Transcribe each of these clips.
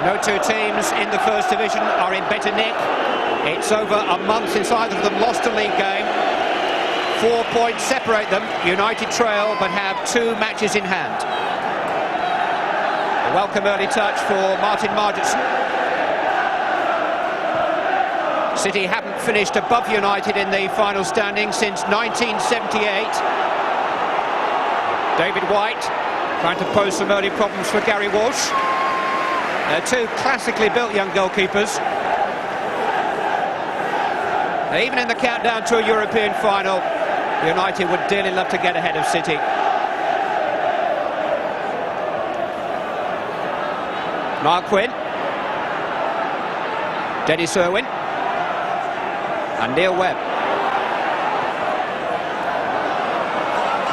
No two teams in the first division are in better nick. It's over a month since either of them lost a league game. 4 points separate them. United trail but have 2 matches in hand. A welcome early touch for Martin Margetson. City haven't finished above United in the final standing since 1978. David White trying to pose some early problems for Gary Walsh. They're 2 classically built young goalkeepers. Even in the countdown to a European final, United would dearly love to get ahead of City. Niall Quinn, Dennis Irwin and Neil Webb.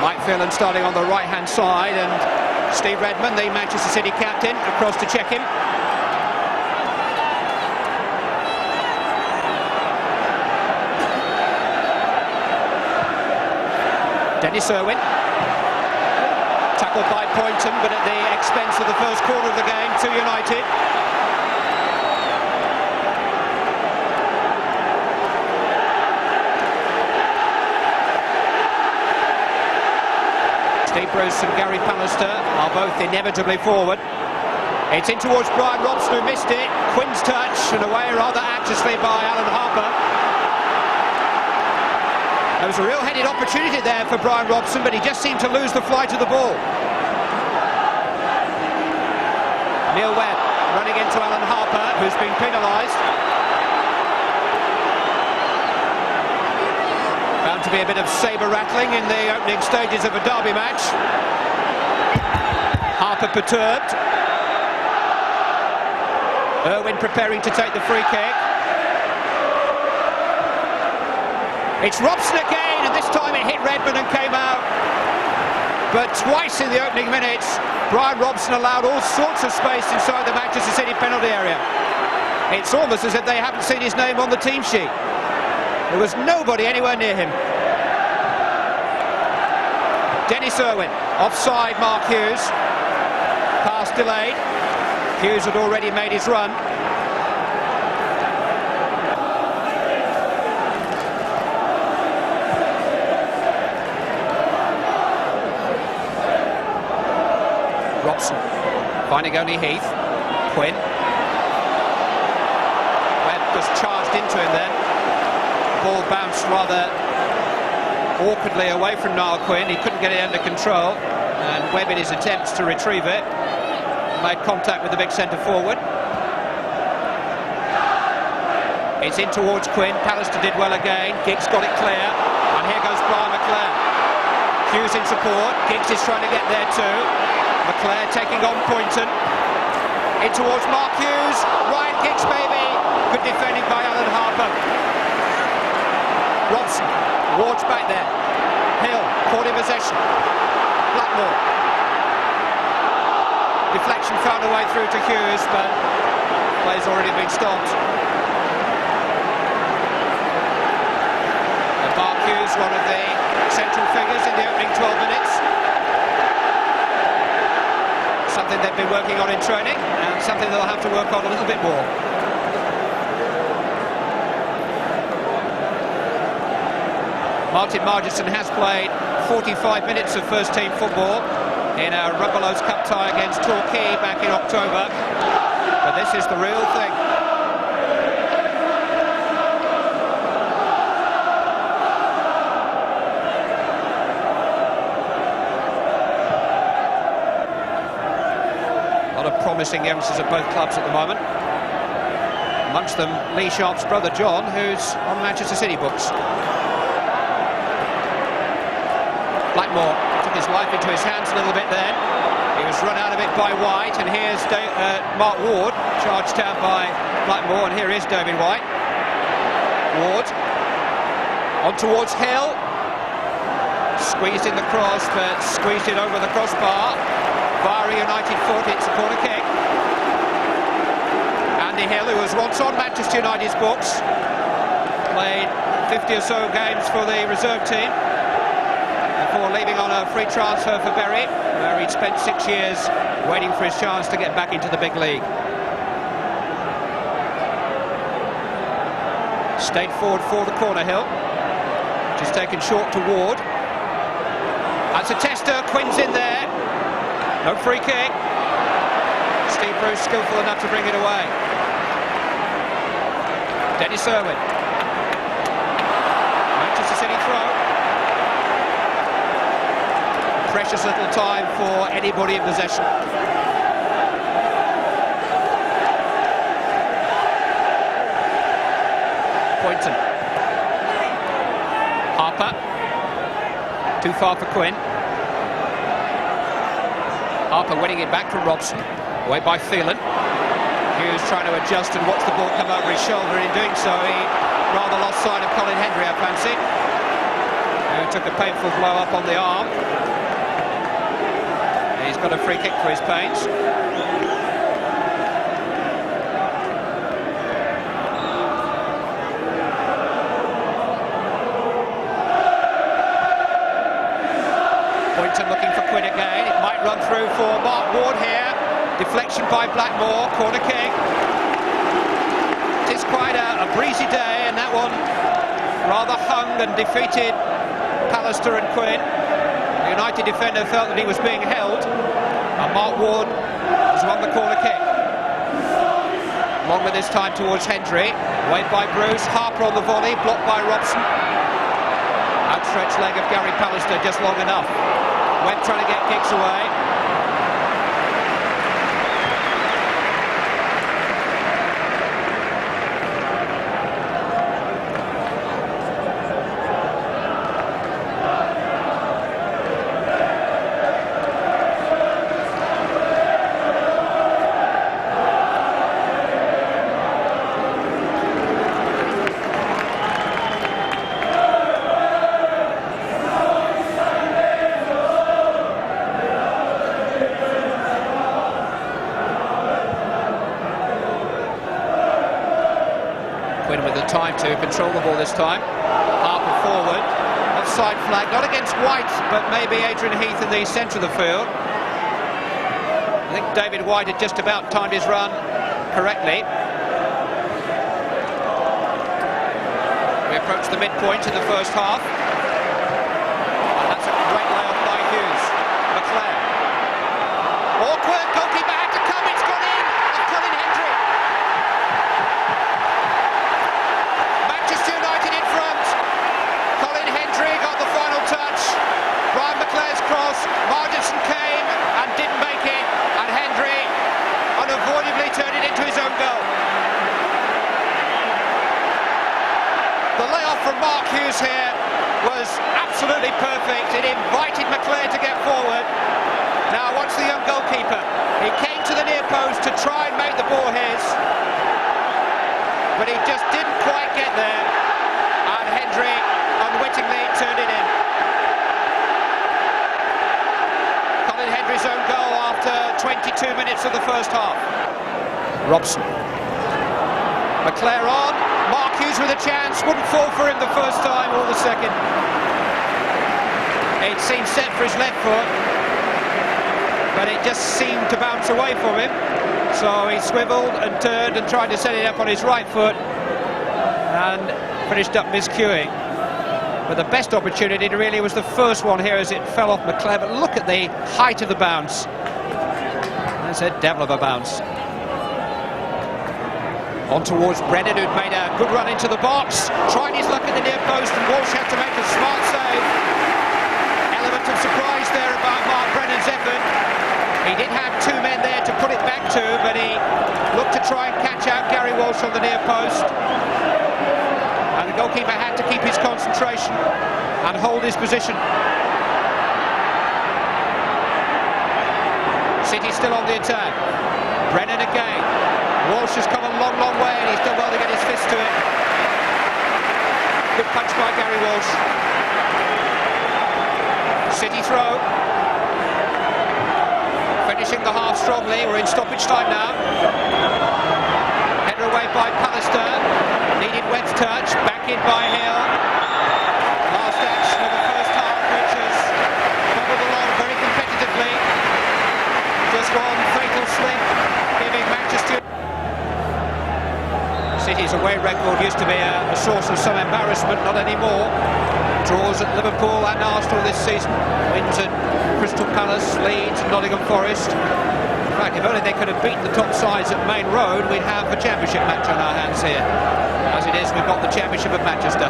Mike Phelan starting on the right-hand side, and Steve Redmond, the Manchester City captain, across to check him. Dennis Irwin, tackled by Poynton, but at the expense of the first quarter of the game to United. Steve Bruce and Gary Pallister are both inevitably forward. It's in towards Brian Robson, who missed it. Quinn's touch, and away rather anxiously by Alan Harper. There was a real-headed opportunity there for Brian Robson, but he just seemed to lose the flight of the ball. Neil Webb running into Alan Harper, who's been penalised. Bound to be a bit of sabre-rattling in the opening stages of a derby match. Harper perturbed. Irwin preparing to take the free kick. It's Robson again, and this time it hit Redmond and came out. But twice in the opening minutes, Brian Robson allowed all sorts of space inside the Manchester City penalty area. It's almost as if they haven't seen his name on the team sheet. There was nobody anywhere near him. Dennis Irwin, offside Mark Hughes. Pass delayed. Hughes had already made his run. Robson finding only Heath. Quinn. Webb just charged into him then. The ball bounced rather awkwardly away from Niall Quinn. He couldn't get it under control, and Webb, in his attempts to retrieve it, made contact with the big centre forward. It's in towards Quinn. Pallister did well again. Giggs got it clear, and here goes Brian McClare. Hughes in support. Giggs is trying to get there too. McClare taking on Poynton. In towards Mark Hughes. Ryan Giggs, baby. Good defending by Alan Harper. Robson. Ward's back there. Hill caught in possession. Blackmore. Deflection found a way through to Hughes, but play's already been stopped. And Mark Hughes, one of the central figures in the opening 12 minutes. Something they've been working on in training, and something they'll have to work on a little bit more. Martin Margetson has played 45 minutes of first-team football in a Rugby Cup tie against Torquay back in October, but this is the real thing. A lot of promising youngsters at both clubs at the moment. Amongst them, Lee Sharp's brother John, who's on Manchester City books. Blackmore took his life into his hands a little bit then. He was run out of it by White, and here's Mark Ward, charged down by Blackmore, and here is David White. Ward on towards Hill. Squeezed in the cross, but squeezed it over the crossbar. Via a United foot, it's a corner kick. Andy Hill, who was once on Manchester United's books, played 50 or so games for the reserve team before leaving on a free transfer for Bury, where he'd spent 6 years waiting for his chance to get back into the big league. Stayed forward for the corner, Hill. Just taken short to Ward. That's a tester. Quinn's in there. No free kick. Steve Bruce skillful enough to bring it away. Dennis Irwin. Manchester City throw. Precious little time for anybody in possession. Poynton. Harper. Too far for Quinn. Harper winning it back from Robson. Away by Phelan. Hughes trying to adjust and watch the ball come over his shoulder. In doing so, he rather lost sight of Colin Hendry, I fancy. Who took a painful blow up on the arm. He's got a free kick for his pains. Poynton looking for Quinn again. It might run through for Mark Ward here. Deflection by Blackmore. Corner kick. It is quite a breezy day, and that one rather hung and defeated Pallister and Quinn. The United defender felt that he was being held, and Mark Ward has won the corner kick. Longer this time towards Hendry. Waved by Bruce. Harper on the volley, blocked by Robson. Outstretched leg of Gary Pallister just long enough. Webb trying to get kicks away. Quinn with the time to control the ball this time. Harper forward. Offside flag, not against White, but maybe Adrian Heath in the centre of the field. I think David White had just about timed his run correctly. We approach the midpoint in the first half. And that's a great layoff by Hughes. McClare. Awkward, goalkeeper had to come, it's gone in! And Colin Hendry. Manchester United in front. Colin Hendry got the final touch. Brian McClare's cross. Marginson came and didn't make it. And Hendry unavoidably turned it into his own goal. The layoff from Mark Hughes here was absolutely perfect. It invited McClare to get forward. Now watch the young goalkeeper. He came to the near post to try and make the ball his, but he just didn't quite get there, and Hendry unwittingly turned it in. Colin Hendry's own goal after 22 minutes of the first half. Robson. McClare on. Mark Hughes with a chance. Wouldn't fall for him the first time or the second. It seemed set for his left foot, but it just seemed to bounce away from him. So he swiveled and turned and tried to set it up on his right foot and finished up miscuing. But the best opportunity really was the first one here as it fell off McClare. But look at the height of the bounce. That's a devil of a bounce. On towards Brennan, who'd made a good run into the box. Tried his luck at the near post, and Walsh had to make a smart save. Element of surprise there about Mark Brennan's effort. He did have two men there to put it back to, but he looked to try and catch out Gary Walsh on the near post. And the goalkeeper had to keep his concentration and hold his position. City still on the attack. Brennan again. Walsh has come a long, long way, and he's done well to get his fist to it. Good punch by Gary Walsh. City throw. Finishing the half strongly. We're in stoppage time now. Header away by Pallister. Needed Webb's touch. Back in by Hill. Last action of the first half, which has bubbled along very competitively. Just one fatal slip, giving Manchester. City's away record used to be a source of some embarrassment, not anymore. Draws at Liverpool and Arsenal this season. Wins at Crystal Palace, Leeds and Nottingham Forest. In fact, if only they could have beaten the top sides at Main Road, we'd have a championship match on our hands here. As it is, we've got the Championship of Manchester.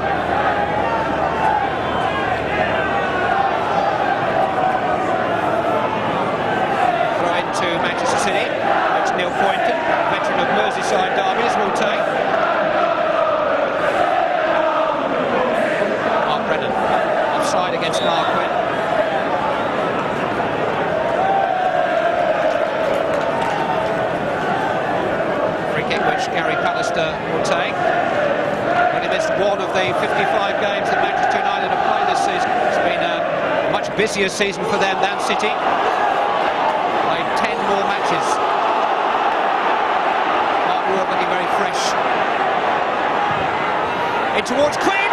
Throw into Manchester City. It's Neil Poynton, veteran of Merseyside derbies, will take. Mark Brennan, offside against Marquin. Free kick which Gary Pallister will take. Only missed one of the 55 games that Manchester United have played this season. It's been a much busier season for them than City. Played 10 more matches. Mark Ward looking very fresh. In towards Quinn.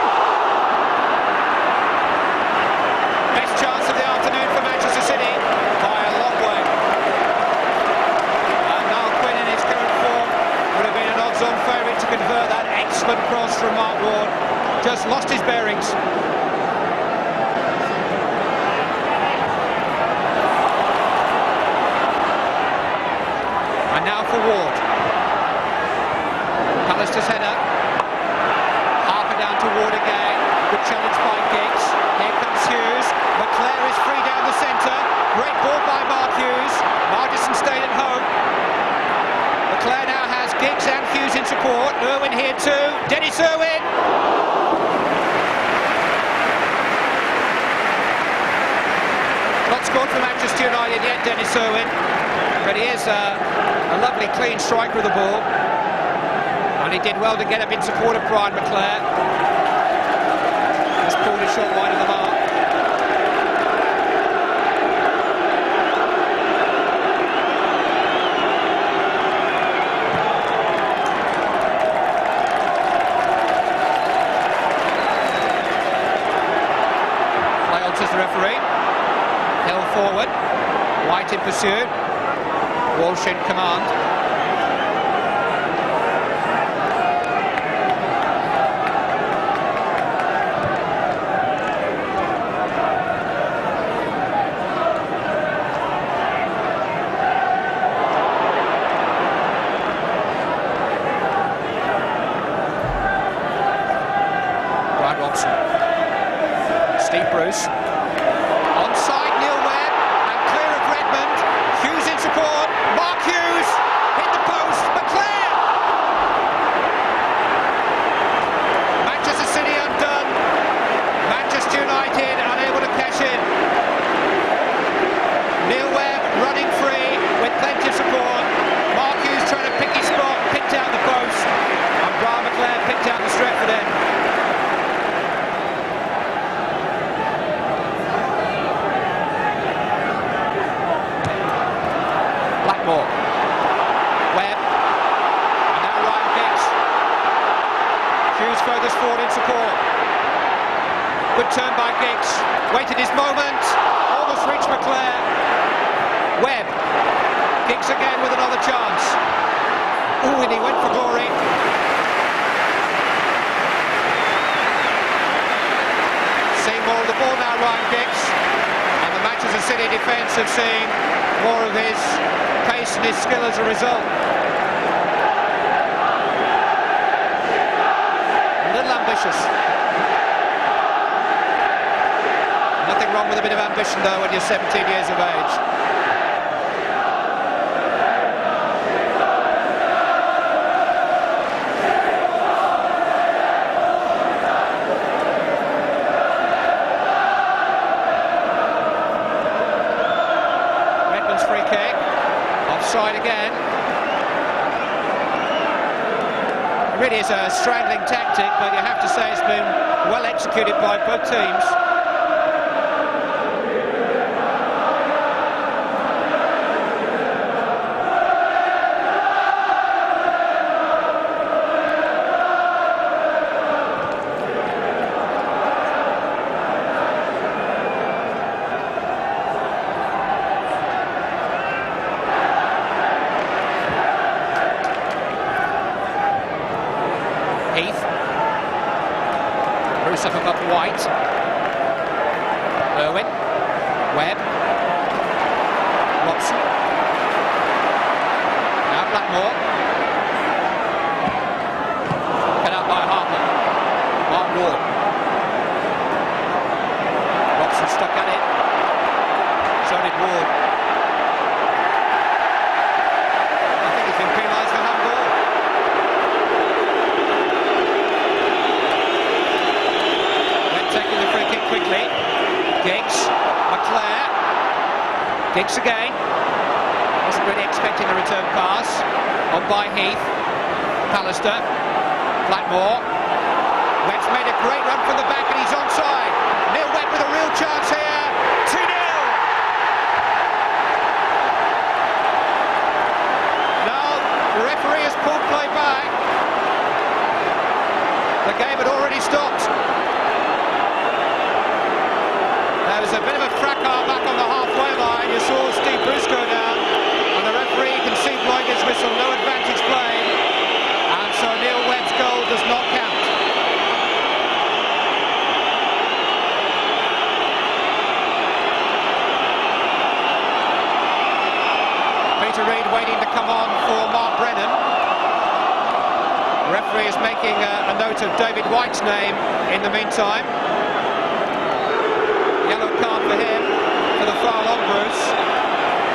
Best chance of the afternoon for Manchester City by a long way. And now Quinn in his current form would have been an odds-on favourite to convert that excellent cross from Mark Ward. Just lost his bearings. And now for Ward. Pallister's header. Harper down to Ward again. Good challenge by Giggs. Here comes Hughes. McClare is free down the centre. Great ball by Mark Hughes. Margison stayed at home. McClare now has Giggs and Hughes in support. Irwin here too. Dennis Irwin. Not scored for Manchester United yet, Dennis Irwin. But he is a lovely clean striker of the ball. And he did well to get up in support of Brian McClare. Just pulled a shot wide of the mark. Says the referee. Hill forward. White in pursuit. Walsh in command. Brad Robson. Steve Bruce. Onside, Neil Webb, and clear of Redmond. Hughes in support. Mark Hughes hit the post. McClare. Manchester City undone. Manchester United unable to cash in. Neil Webb running free with plenty of support. Mark Hughes trying to pick his spot, picked out the post, and Brian McClare picked out the Stretford end. Blackmore. Webb. And now Ryan Giggs. Hughes furthest forward in support. Good turn by Giggs. Waited his moment. Almost reached McClare. Webb. Giggs again with another chance. Ooh, and he went for glory. Seeing more of the ball now, Ryan Giggs. And the Manchester City defence have seen more of his pace and his skill as a result. A little ambitious. Nothing wrong with a bit of ambition though when you're 17 years of age. Redmond's free kick. Offside again. It really is a strangling tactic, but you have to say it's been well executed by both teams. Pass up above White. Irwin. Webb. Watson. Now Blackmore. Cut out by Harper. Mark Ward. Robson stuck at it. So did Ward. I think he's been penalised for handball. When taking the free kick quickly. Giggs. McClare. Giggs again. Wasn't really expecting the return pass. On by Heath. Pallister. Blackmore. Webb's made a great run from the back and he's onside. Neil Webb with a real chance here. 2-0. Now the referee has pulled play back. The game had already stopped. There was a bit of a fracas back on the halfway line. You saw Steve Bruce go down and the referee can see blowing his whistle. No advantage play. And so Neil Webb's goal does not count. Waiting to come on for Mark Brennan. The referee is making a note of David White's name in the meantime. Yellow card for him for the foul on Bruce.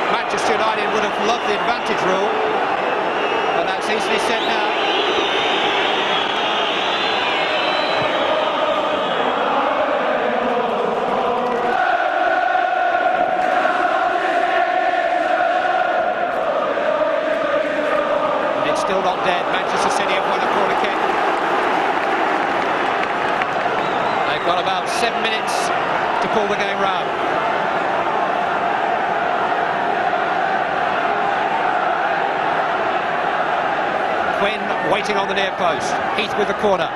Manchester United would have loved the advantage rule, but that's easily said now. Still not dead. Manchester City have won a corner kick. They've got about 7 minutes to pull the game round. Quinn waiting on the near post. Heath with the corner.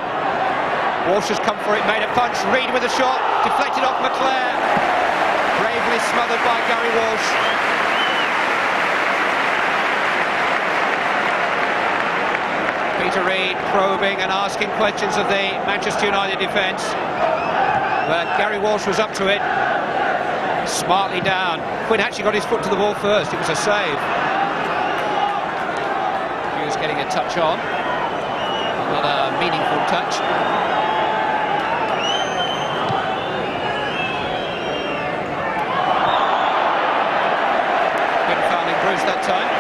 Walsh has come for it, made a punch. Reid with a shot, deflected off McClare. Bravely smothered by Gary Walsh. Peter Reid probing and asking questions of the Manchester United defence, but Gary Walsh was up to it, smartly down. Quinn actually got his foot to the ball first. It was a save. He was getting a touch on, not a meaningful touch. Good fouling Bruce that time.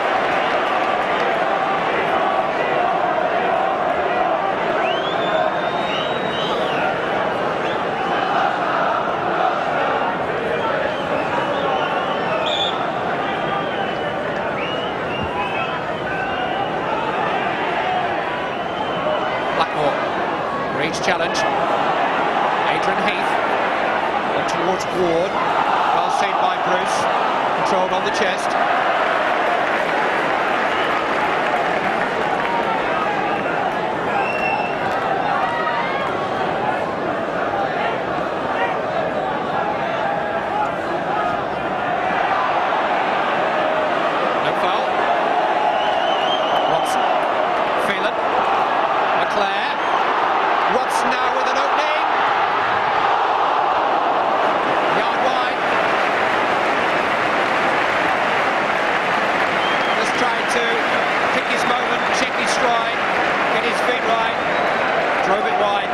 Challenge. Adrian Heath on towards Ward. Well seen by Bruce. Controlled on the chest. No foul. Watson. Phelan. McClare. Watson now with an opening. Yard wide. Just trying to pick his moment, check his stride, get his feet right. Drove it wide.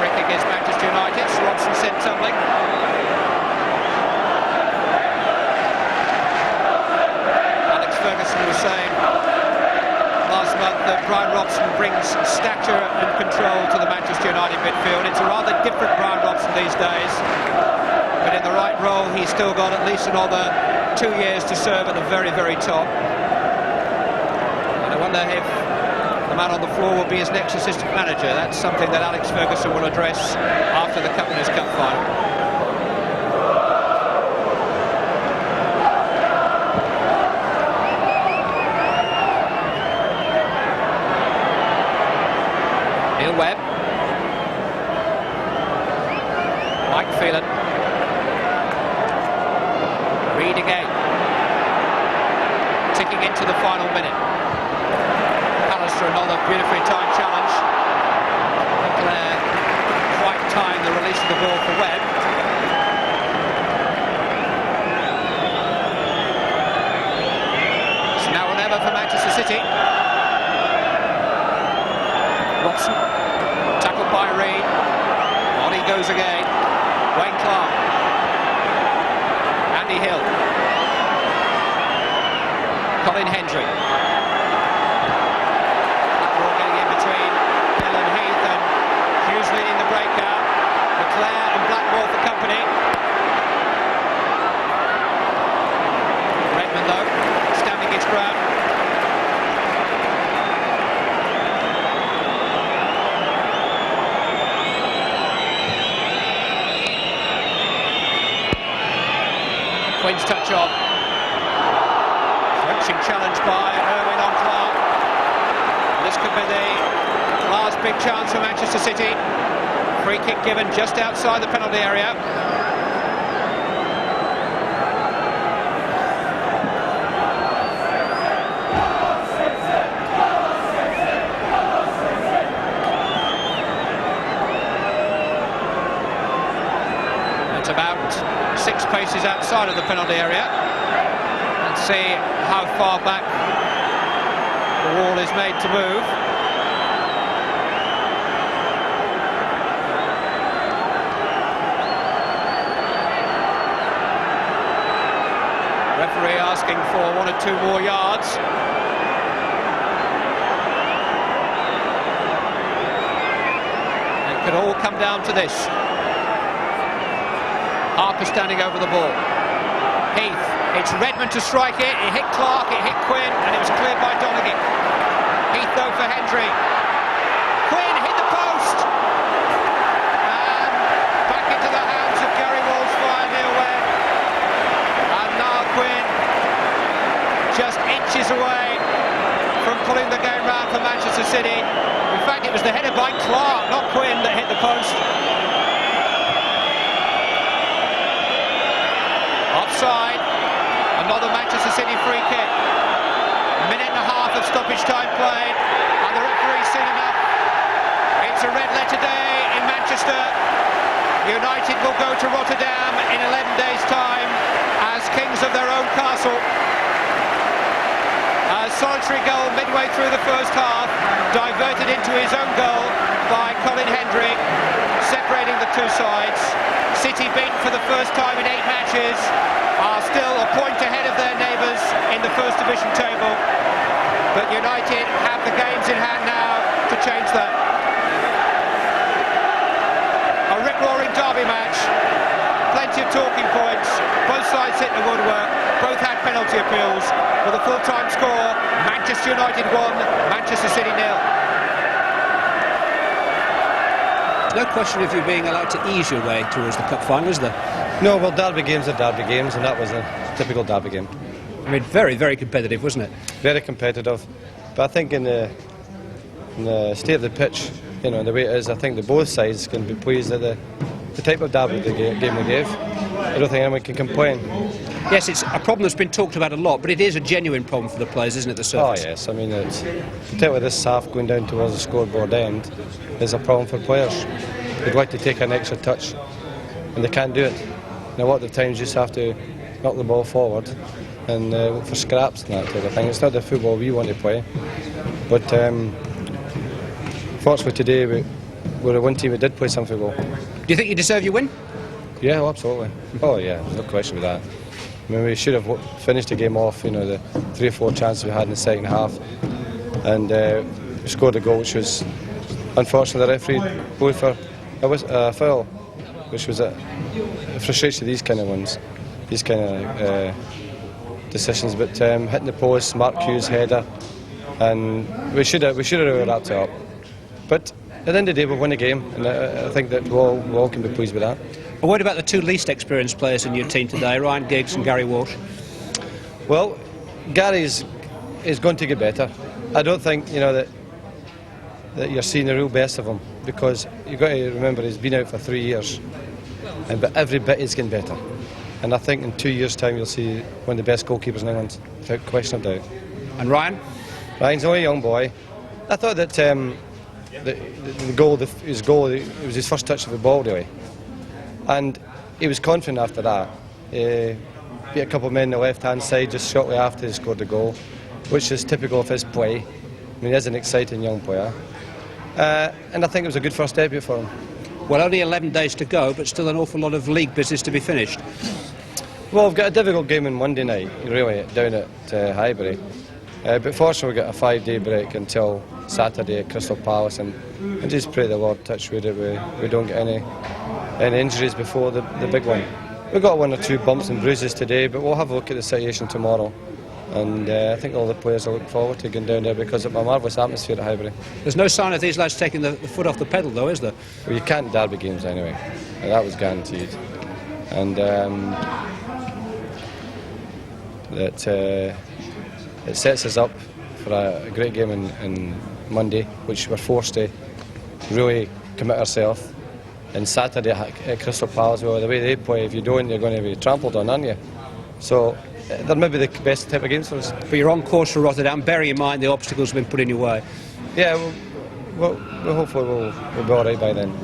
Free kick against Manchester United. Robson sent tumbling. Alex Ferguson was saying last month that Brian Robson brings stature and control to the Manchester United midfield. It's a rather different Brian Robson these days, but in the right role he's still got at least another 2 years to serve at the very, very top. And I wonder if the man on the floor will be his next assistant manager. That's something that Alex Ferguson will address after the Winners' Cup final. Neil Webb. Mike Phelan. referee time challenge. Claire quite timed the release of the ball for Webb. It's now or never for Manchester City. Watson, tackled by Reed. On he goes again. Wayne Clark. Andy Hill. Colin Hendry. Blackmore getting in between Hill and Heath, and Hughes leading the breakout. McClare and Blackmore for company. Redmond though, standing his ground. Quinn's touch on. Frenching challenge by Irwin on Clark. This could be the last big chance for Manchester City. Free kick given just outside the penalty area. It's about 6 paces outside of the penalty area. Let's see how far back the wall is made to move. Referee asking for 1 or 2 more yards. It could all come down to this. Harper standing over the ball. Heath, it's Redmond to strike it. It hit Clark, it hit Quinn, and it was cleared by Donegan. Heath though for Hendry. Quinn hit the post! And back into the hands of Gary Walsh via Neil Webb. And now Quinn just inches away from pulling the game round for Manchester City. In fact, it was the header by Clark, not Quinn, that hit the post. Offside, another Manchester City free kick. A minute and a half of stoppage time played, and the referee's seen enough. It's a red letter day in Manchester. United will go to Rotterdam in 11 days' time as kings of their own castle. A solitary goal midway through the first half, diverted into his own goal by Colin Hendry, separating the two sides. City beaten for the first time in 8 matches, are still a point ahead of their neighbours in the First Division table, but United have the games in hand now to change that. A rip-roaring derby match, plenty of talking points, both sides hit the woodwork, both had penalty appeals. With a full-time score, Manchester United 1, Manchester City 0. No question of you being allowed to ease your way towards the cup final, is there? No, well, derby games are derby games, and that was a typical derby game. I mean, very, very competitive, wasn't it? Very competitive, but I think in the state of the pitch, you know, the way it is, I think that both sides can be pleased at the type of derby game they gave. I don't think anyone can complain. Yes, it's a problem that's been talked about a lot, but it is a genuine problem for the players, isn't it, the surface? Oh yes, I mean, it's, particularly this half going down towards the scoreboard end is a problem for players. They'd like to take an extra touch, and they can't do it. And a lot of the times you just have to knock the ball forward and look for scraps and that type of thing. It's not the football we want to play, but fortunately today we're one team that did play some football. Do you think you deserve your win? Yeah, well, absolutely. Oh yeah, there's no question with that. I mean, we should have finished the game off, you know, the 3 or 4 chances we had in the second half, and we scored a goal which was, unfortunately, the referee blew for a foul, which was a frustration, these kind of ones, these kind of decisions. But hitting the post, Mark Hughes' header, and we should have really wrapped it up. But at the end of the day, we'll win the game, and I think that we all can be pleased with that. Well, what about the 2 least experienced players in your team today, Ryan Giggs and Gary Walsh? Well, Gary is going to get better. I don't think, you know, that you're seeing the real best of him, because you've got to remember he's been out for 3 years, but every bit is getting better. And I think in 2 years' time you'll see one of the best goalkeepers in England, without question of doubt. And Ryan? Ryan's only a young boy, I thought that the goal, his goal, it was his first touch of the ball really, and he was confident after that. Beat a couple of men on the left-hand side just shortly after he scored the goal, which is typical of his play. I mean, he is an exciting young player, and I think it was a good first debut for him. Well, only 11 days to go, but still an awful lot of league business to be finished. Well, we've got a difficult game on Monday night, really, down at Highbury. But fortunately, we've got a 5-day break until Saturday at Crystal Palace, and just pray the Lord touch wood that we don't get any injuries before the big one. We've got 1 or 2 bumps and bruises today, but we'll have a look at the situation tomorrow. And I think all the players are looking forward to going down there because of a marvellous atmosphere at Highbury. There's no sign of these lads taking the foot off the pedal, though, is there? Well, you can't derby games anyway. That was guaranteed. And it sets us up for a great game on Monday, which we're forced to really commit ourselves. And Saturday at Crystal Palace, well, the way they play, if you don't, you're going to be trampled on, aren't you? So they're maybe the best type of games for us. But you're on course for Rotterdam, bearing in mind the obstacles have been put in your way. Yeah, well hopefully we'll be all right by then.